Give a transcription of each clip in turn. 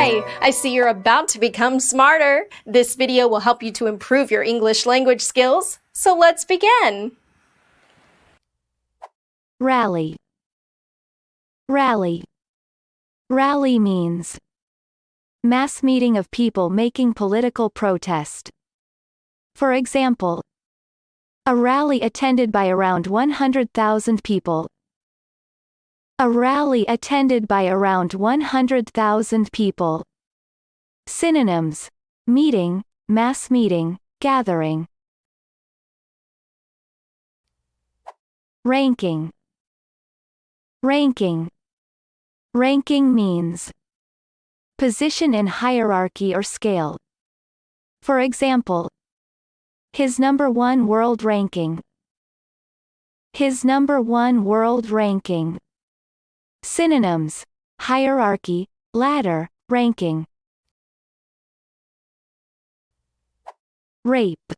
Hi! I see you're about to become smarter. This video will help you to improve your English language skills. So let's begin. Rally. Rally. Rally means mass meeting of people making political protest. For example, a rally attended by around 100,000 people. A rally attended by around 100,000 people. Synonyms: meeting, mass meeting, gathering. Ranking. Ranking. Ranking means position in hierarchy or scale. For example, his #1 world ranking. His #1 world ranking. Synonyms: hierarchy, ladder, ranking. Rape.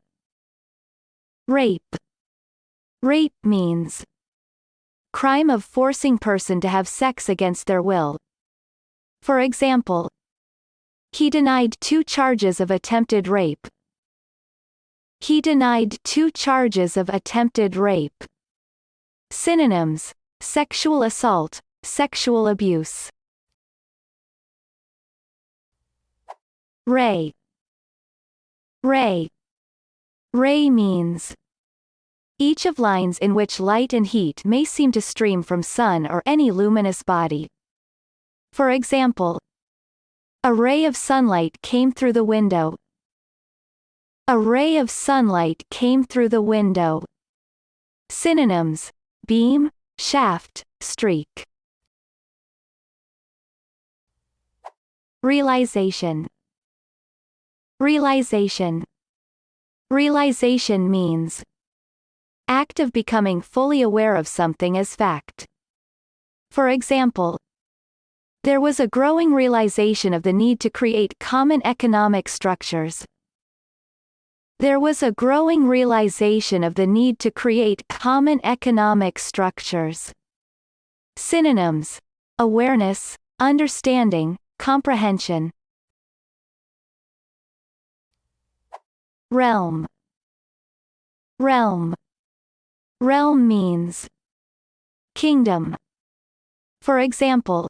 Rape. Rape means crime of forcing person to have sex against their will. For example, he denied 2 charges of attempted rape. He denied 2 charges of attempted rape. Synonyms: sexual assault, sexual abuse. Ray. Ray. Ray means each of lines in which light and heat may seem to stream from sun or any luminous body. For example, a ray of sunlight came through the window. A ray of sunlight came through the window. Synonyms: beam, shaft, streak. Realization. Realization. Realization means act of becoming fully aware of something as fact. For example, there was a growing realization of the need to create common economic structures. There was a growing realization of the need to create common economic structures. Synonyms: awareness, understanding, comprehension. Realm. Realm. Realm means kingdom. For example,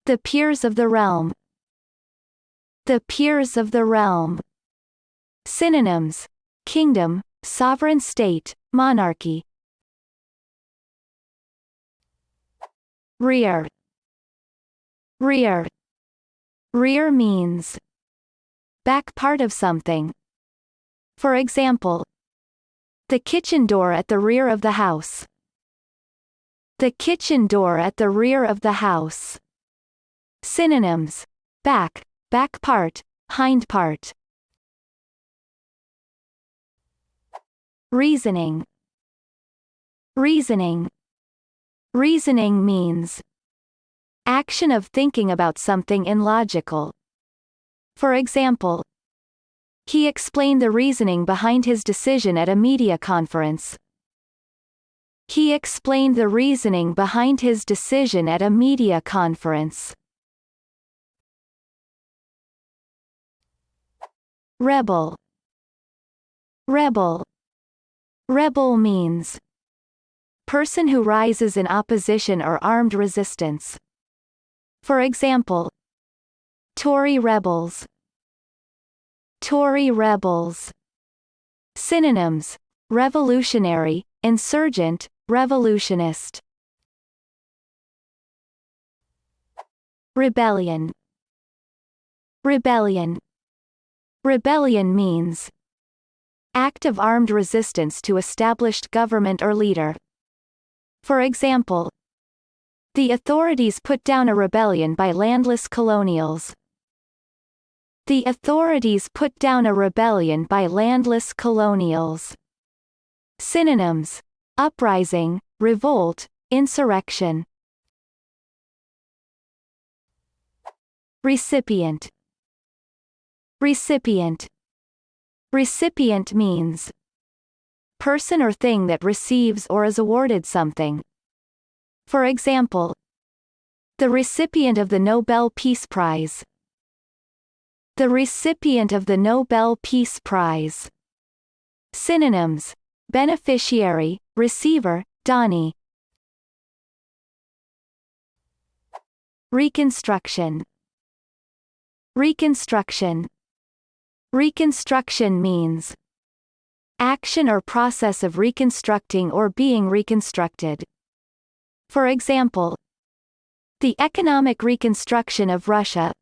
the peers of the realm. The peers of the realm. Synonyms: kingdom, sovereign state, monarchy. Rear. Rear. Rear means back part of something. For example, the kitchen door at the rear of the house. The kitchen door at the rear of the house. Synonyms: back, back part, hind part. Reasoning. Reasoning. Reasoning means action of thinking about something in logical. For example, he explained the reasoning behind his decision at a media conference. He explained the reasoning behind his decision at a media conference. Rebel. Rebel. Rebel means person who rises in opposition or armed resistance. For example, Tory rebels. Tory rebels. Synonyms: revolutionary, insurgent, revolutionist. Rebellion. Rebellion. Rebellion means act of armed resistance to established government or leader. For example, the authorities put down a rebellion by landless colonials. The authorities put down a rebellion by landless colonials. Synonyms: uprising, revolt, insurrection. Recipient. Recipient. Recipient means person or thing that receives or is awarded something. For example, the recipient of the Nobel Peace Prize. the recipient of the Nobel Peace Prize. Synonyms: beneficiary, receiver, donee. Reconstruction. Reconstruction. Reconstruction means action or process of reconstructing or being reconstructed. For example, the economic reconstruction of Russia.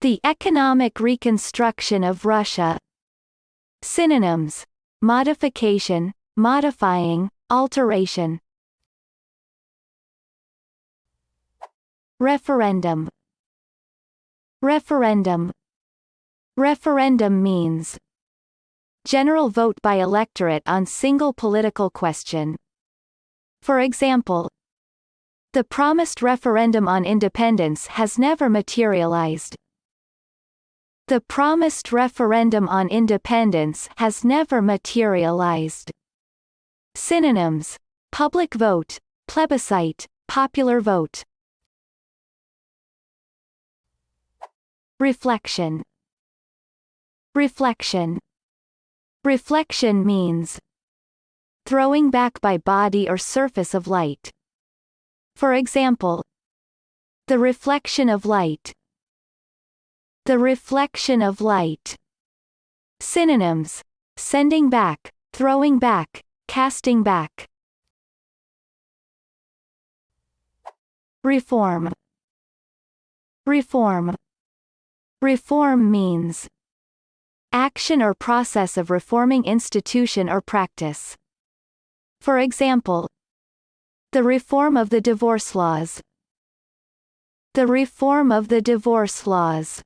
The economic reconstruction of Russia. Synonyms: modification, modifying, alteration. Referendum. Referendum. Referendum means general vote by electorate on single political question. For example, the promised referendum on independence has never materialized. The promised referendum on independence has never materialized. Synonyms: public vote, plebiscite, popular vote. Reflection. Reflection. Reflection means throwing back by body or surface of light. For example, the reflection of light. The reflection of light. Synonyms: sending back, throwing back, casting back. Reform. Reform. Reform means action or process of reforming institution or practice. For example, the reform of the divorce laws. The reform of the divorce laws.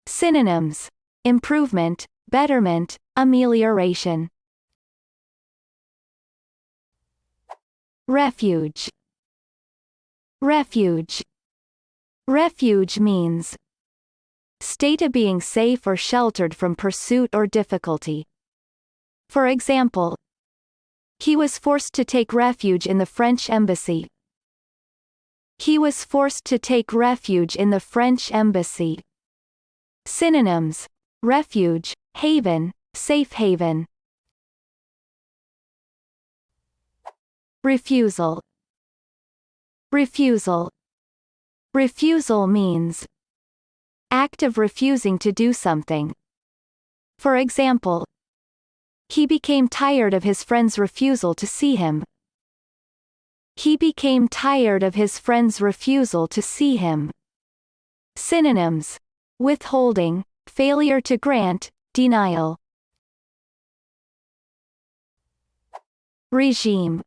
Synonyms: improvement, betterment, amelioration. Refuge. Refuge. Refuge means state of being safe or sheltered from pursuit or difficulty. For example, he was forced to take refuge in the French embassy. He was forced to take refuge in the French embassy. Synonyms: refuge, haven, safe haven. Refusal. Refusal. Refusal means act of refusing to do something. For example, he became tired of his friend's refusal to see him. He became tired of his friend's refusal to see him. Synonyms: withholding, failure to grant, denial. Regime.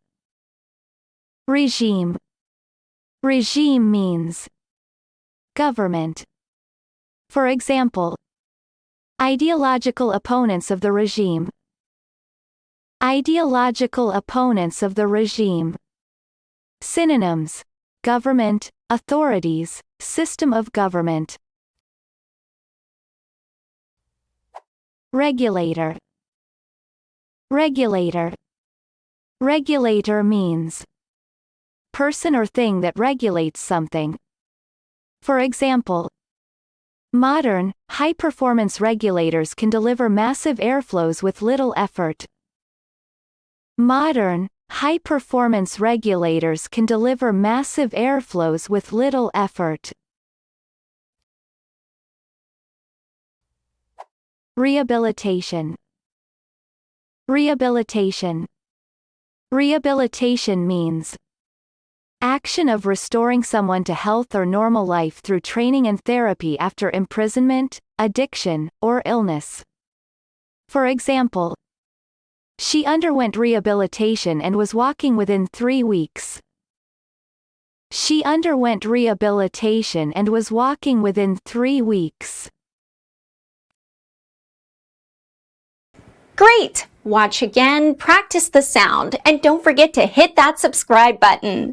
Regime. Regime means government. For example, ideological opponents of the regime. Ideological opponents of the regime. Synonyms: government, authorities, system of government. Regulator. Regulator. Regulator means person or thing that regulates something. For example, modern, high-performance regulators can deliver massive airflows with little effort. Modern, high-performance regulators can deliver massive airflows with little effort. Rehabilitation. Rehabilitation. Rehabilitation means action of restoring someone to health or normal life through training and therapy after imprisonment, addiction, or illness. For example, she underwent rehabilitation and was walking within 3 weeks. She underwent rehabilitation and was walking within 3 weeks. Great! Watch again, practice the sound, and don't forget to hit that subscribe button.